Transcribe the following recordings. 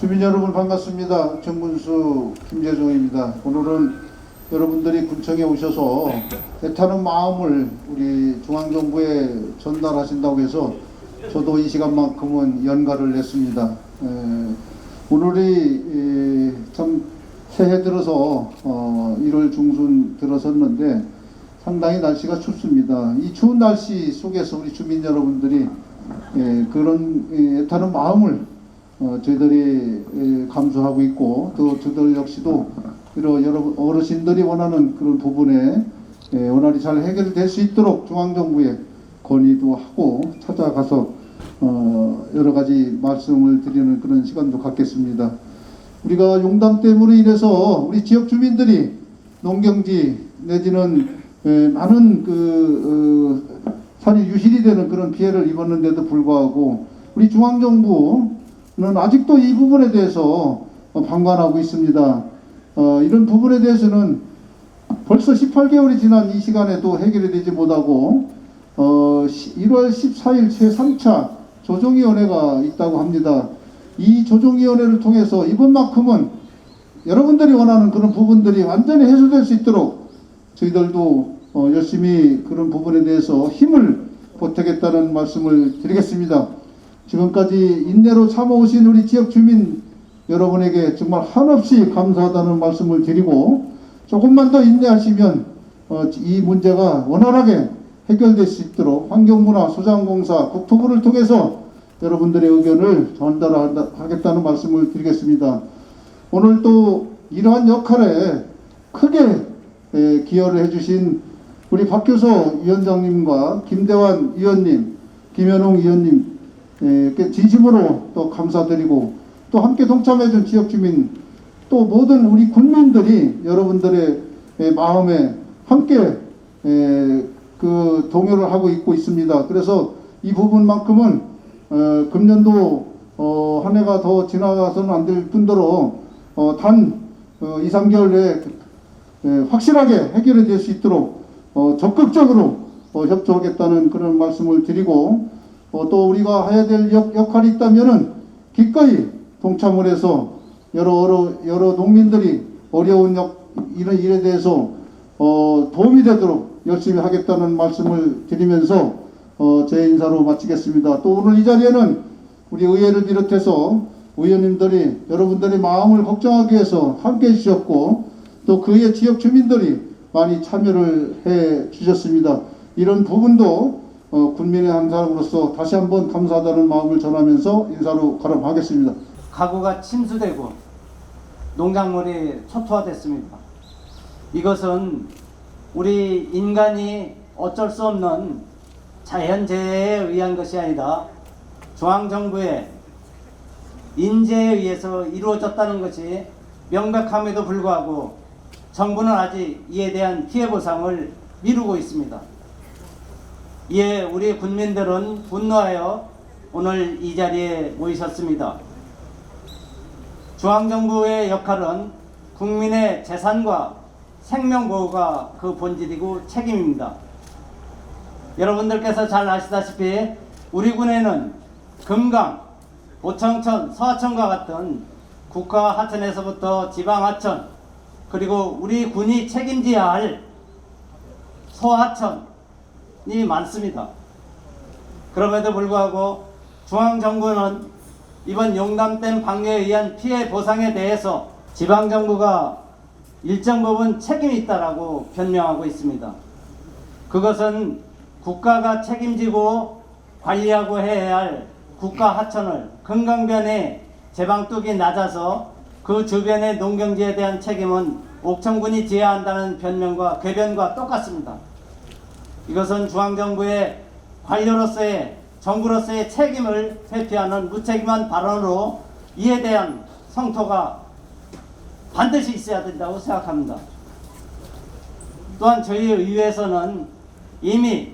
주민 여러분 반갑습니다. 정문수 김재종입니다. 오늘은 여러분들이 군청에 오셔서 애타는 마음을 우리 중앙정부에 전달하신다고 해서 저도 이 시간만큼은 연가를 냈습니다. 오늘이 참 새해 들어서 1월 중순 들어섰는데 상당히 날씨가 춥습니다. 이 추운 날씨 속에서 우리 주민 여러분들이 그런 애타는 마음을 저희들이 감수하고 있고, 또 저들 역시도 여러 어르신들이 원하는 그런 부분에 원활히 잘 해결될 수 있도록 중앙정부에 건의도 하고 찾아가서 여러 가지 말씀을 드리는 그런 시간도 갖겠습니다. 우리가 용담댐으로 인해서 우리 지역 주민들이 농경지 내지는 많은 산이 유실이 되는 그런 피해를 입었는데도 불구하고 우리 중앙정부는 아직도 이 부분에 대해서 방관하고 있습니다. 이런 부분에 대해서는 벌써 18개월이 지난 이 시간에도 해결이 되지 못하고 1월 14일 제3차 조정위원회가 있다고 합니다. 이 조정위원회를 통해서 이번만큼은 여러분들이 원하는 그런 부분들이 완전히 해소될 수 있도록 저희들도 열심히 그런 부분에 대해서 힘을 보태겠다는 말씀을 드리겠습니다. 지금까지 인내로 참아오신 우리 지역 주민 여러분에게 정말 한없이 감사하다는 말씀을 드리고, 조금만 더 인내하시면 이 문제가 원활하게 해결될 수 있도록 환경부나 소장공사, 국토부를 통해서 여러분들의 의견을 전달하겠다는 말씀을 드리겠습니다. 오늘 또 이러한 역할에 크게 기여를 해주신 우리 박교서 위원장님과 김대환 위원님, 김현웅 위원님 진심으로 또 감사드리고, 또 함께 동참해준 지역주민, 또 모든 우리 군민들이 여러분들의 마음에 함께 그 동요를 하고 있습니다. 그래서 이 부분만큼은 금년도 한 해가 더 지나가서는 안 될 뿐더러 단 2, 3개월 내에 확실하게 해결이 될 수 있도록 적극적으로 협조하겠다는 그런 말씀을 드리고, 또 우리가 해야 될 역할이 있다면은 기꺼이 동참을 해서 여러 농민들이 어려운 이런 일에 대해서 도움이 되도록 열심히 하겠다는 말씀을 드리면서 제 인사로 마치겠습니다. 또 오늘 이 자리에는 우리 의회를 비롯해서 의원님들이 여러분들의 마음을 걱정하기 위해서 함께 해주셨고, 또 그 의회 지역 주민들이 많이 참여를 해 주셨습니다. 이런 부분도 군민의 한 사람으로서 다시 한번 감사하다는 마음을 전하면서 인사로 가름하겠습니다. 가구가 침수되고 농작물이 초토화됐습니다. 이것은 우리 인간이 어쩔 수 없는 자연재해에 의한 것이 아니라 중앙정부의 인재에 의해서 이루어졌다는 것이 명백함에도 불구하고 정부는 아직 이에 대한 피해 보상을 미루고 있습니다. 이에 우리 군민들은 분노하여 오늘 이 자리에 모이셨습니다. 중앙정부의 역할은 국민의 재산과 생명보호가 그 본질이고 책임입니다. 여러분들께서 잘 아시다시피 우리 군에는 금강, 보청천, 서하천과 같은 국가 하천에서부터 지방 하천, 그리고 우리 군이 책임져야 할 소하천이 많습니다. 그럼에도 불구하고 중앙정부는 이번 용담댐 방류에 의한 피해 보상에 대해서 지방정부가 일정 부분 책임이 있다라고 변명하고 있습니다. 그것은 국가가 책임지고 관리하고 해야 할 국가 하천을 금강변에 제방뚝이 낮아서 그 주변의 농경지에 대한 책임은 옥천군이 져야 한다는 변명과 궤변과 똑같습니다. 이것은 중앙정부의 관료로서의 정부로서의 책임을 회피하는 무책임한 발언으로 이에 대한 성토가 반드시 있어야 된다고 생각합니다. 또한 저희 의회에서는 이미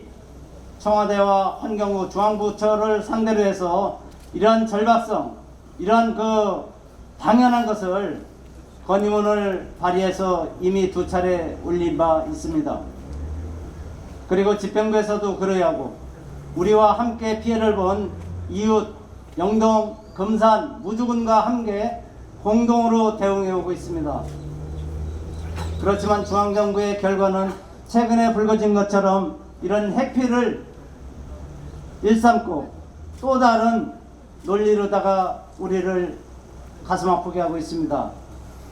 청와대와 환경부 중앙부처를 상대로 해서 이러한 절박성, 이러한 당연한 것을 건의문을 발의해서 이미 2차례 올린 바 있습니다. 그리고 집행부에서도 그러하고 우리와 함께 피해를 본 이웃 영동, 금산, 무주군과 함께 공동으로 대응해 오고 있습니다. 그렇지만 중앙정부의 결과는 최근에 불거진 것처럼 이런 해피를 일삼고 또 다른 논리로다가 우리를 가슴 아프게 하고 있습니다.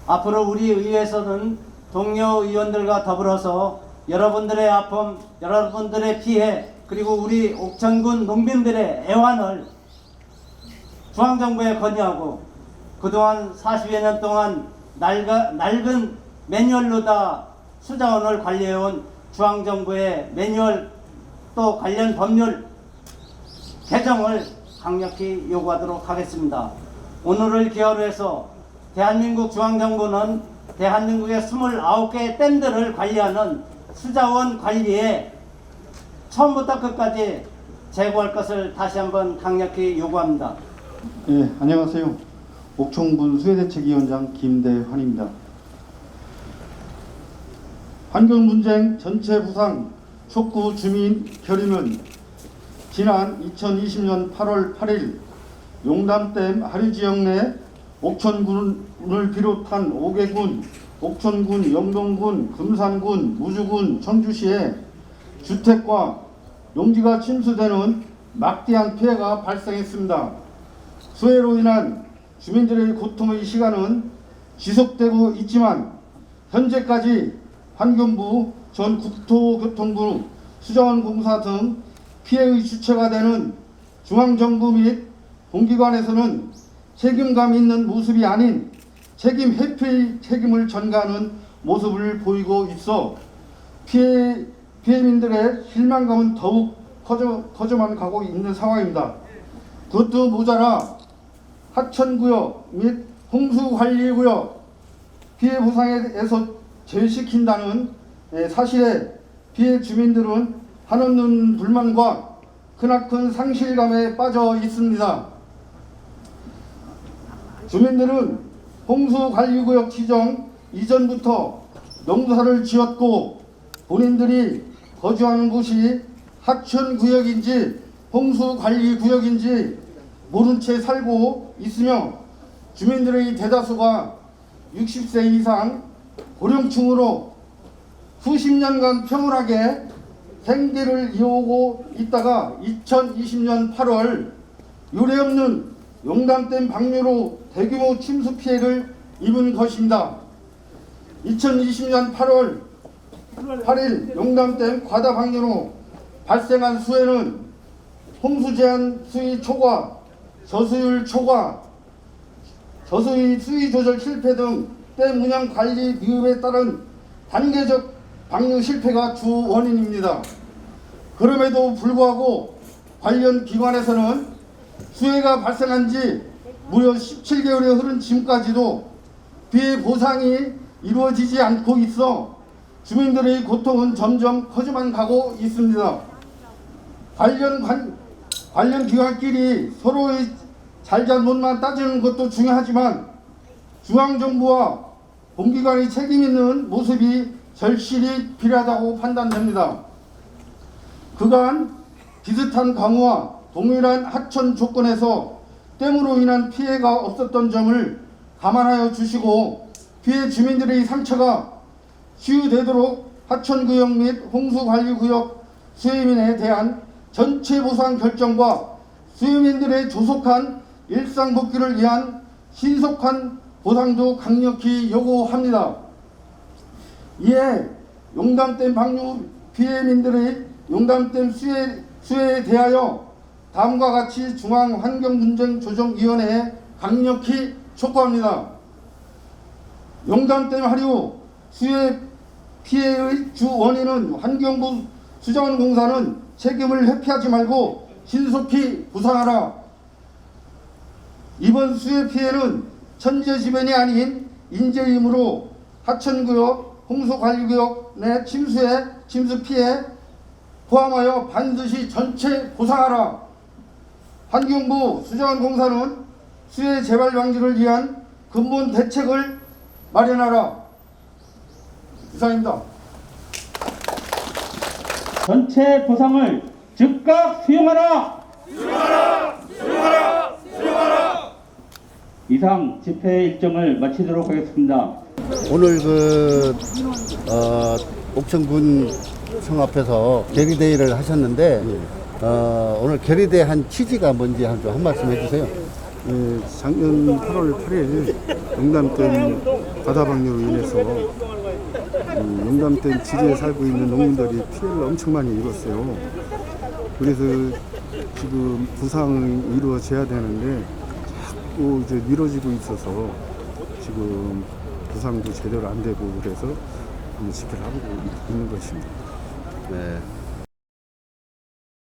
앞으로 우리 의회에서는 동료 의원들과 더불어서 여러분들의 아픔, 여러분들의 피해, 그리고 우리 옥천군 농민들의 애환을 중앙정부에 건의하고 그동안 40여 년 동안 낡은 매뉴얼로다 수자원을 관리해온 중앙정부의 매뉴얼 또 관련 법률 개정을 강력히 요구하도록 하겠습니다. 오늘을 기하로 해서 대한민국 중앙정부는 대한민국의 29개의 댐들을 관리하는 수자원 관리에 처음부터 끝까지 제고할 것을 다시 한번 강력히 요구합니다. 예, 안녕하세요. 옥천군 수해대책위원장 김대환입니다. 환경분쟁 전체 부상 촉구 주민 결의는 지난 2020년 8월 8일 용담댐 하류지역 내 옥천군을 비롯한 5개 군, 옥천군, 영동군, 금산군, 무주군, 청주시에 주택과 용지가 침수되는 막대한 피해가 발생했습니다. 수해로 인한 주민들의 고통의 시간은 지속되고 있지만 현재까지 환경부, 전 국토교통부, 수자원공사 등 피해의 주체가 되는 중앙정부 및 공기관에서는 책임감 있는 모습이 아닌 책임 회피의 책임을 전가하는 모습을 보이고 있어 피해민들의 실망감은 더욱 커져만 가고 있는 상황입니다. 그것도 모자라 하천구역 및 홍수관리구역 피해 보상에서 제외시킨다는 사실에 피해 주민들은 한없는 불만과 크나큰 상실감에 빠져 있습니다. 주민들은 홍수관리구역 지정 이전부터 농사를 지었고 본인들이 거주하는 곳이 하천구역인지 홍수관리구역인지 모른 채 살고 있으며 주민들의 대다수가 60세 이상 고령층으로 수십 년간 평온하게 생계를 이어오고 있다가 2020년 8월 유례없는 용담댐 방류로 대규모 침수 피해를 입은 것입니다. 2020년 8월 8일 용담댐 과다 방류로 발생한 수해는 홍수 제한 수위 초과, 저수율 초과, 저수위 수위 조절 실패 등 댐 운영 관리 미흡에 따른 단계적 방류 실패가 주 원인입니다. 그럼에도 불구하고 관련 기관에서는 수해가 발생한 지 무려 17개월이 흐른 지금까지도 피해 보상이 이루어지지 않고 있어 주민들의 고통은 점점 커져만 가고 있습니다. 관련 기관끼리 서로의 잘잘못만 따지는 것도 중요하지만 중앙정부와 공기관의 책임 있는 모습이 절실히 필요하다고 판단됩니다. 그간 비슷한 강우와 동일한 하천 조건에서 댐으로 인한 피해가 없었던 점을 감안하여 주시고 피해 주민들의 상처가 치유되도록 하천구역 및 홍수관리구역 수해민에 대한 전체 보상 결정과 수해민들의 조속한 일상복귀를 위한 신속한 보상도 강력히 요구합니다. 이에 용담댐 방류 피해민들의 용담댐 수해에 대하여 다음과 같이 중앙환경분쟁조정위원회에 강력히 촉구합니다. 용담댐 하류 수해 피해의 주 원인은 환경부 수자원공사는 책임을 회피하지 말고 신속히 보상하라. 이번 수해 피해는 천재지변이 아닌 인재이므로 하천구역, 홍수관리구역 내 침수 피해 포함하여 반드시 전체 보상하라. 환경부 수자원공사는 수해 재발 방지를 위한 근본 대책을 마련하라. 이상입니다. 전체 보상을 즉각 수용하라. 수용하라! 수용하라! 수용하라! 이상 집회 일정을 마치도록 하겠습니다. 오늘 옥천군 청 앞에서 결의대회를 하셨는데 오늘 결의대회 취지가 뭔지 한 말씀 해주세요. 작년 8월 8일 용담댐 바다방류로 인해서 용담댐 지리에 살고 있는 농민들이 피해를 엄청 많이 입었어요. 그래서 지금 부상이 이루어져야 되는데 자꾸 이제 미뤄지고 있어서 지금 부상도 제대로 안 되고 그래서 집회를 하고 있는 것입니다. 네.